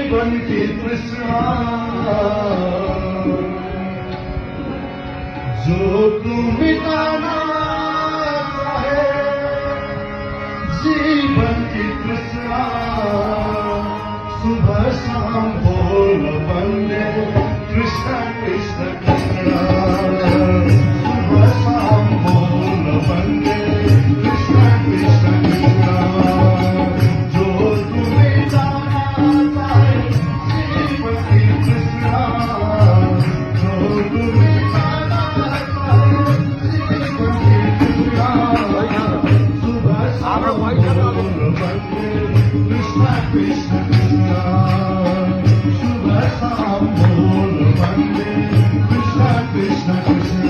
जीवन की तृष्णा जो तू मिटाना चाहे, जीवन की तृष्णा सुबह शाम बोल बंदे कृष्ण कृष्ण कृष्ण, सुबह शाम बोल बंदे कृष्ण कृष्ण कृष्ण। जो तू मिटाना चाहे जीवन की तृष्णा, जो तू मिटाना चाहे जीवन की तृष्णा सुबह शाम बोल बंदे कृष्ण कृष्ण कृष्ण, सुबह शाम बोल बंदे कृष्ण कृष्ण कृष्ण।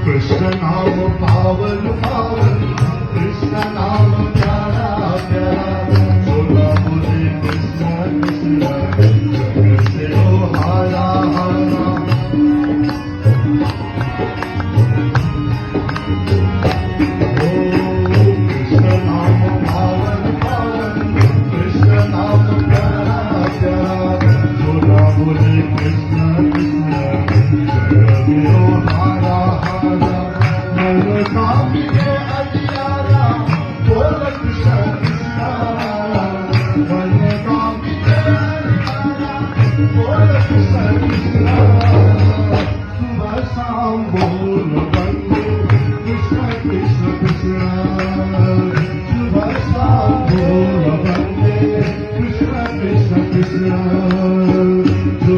कृष्ण नाम पावन पावन, कृष्ण नाम प्यारा प्यारा, बोला बोले कृष्ण कृष्ण, जग से हो हारा हारा। ओ कृष्ण नाम पावन पावन, कृष्ण नाम प्यारा प्यारा, बोला बोले कृष्ण कृष्ण, जग से हो हारा हारा। स्वामी के अजियारा बोल कृष्ण कृष्ण, मन स्वामी के अजियारा बोल कृष्ण कृष्ण, सुबह शाम बोल बंदे कृष्ण कृष्ण कृष्ण, सुबह शाम बोल बंदे कृष्ण कृष्ण कृष्ण। जो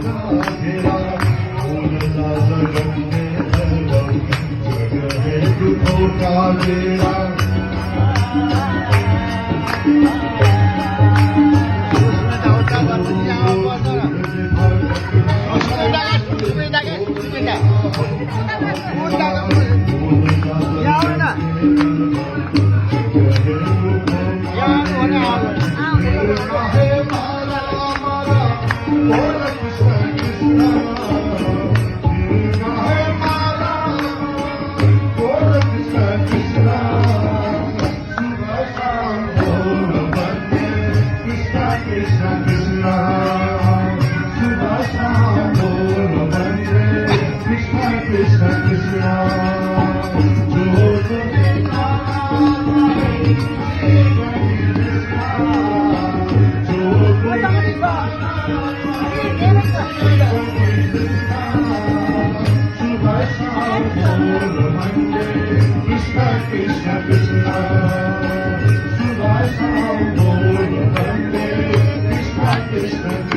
घेरा बोलला जगत में धर्म जग है दुखों का बेड़ा Krishna Krishna Krishna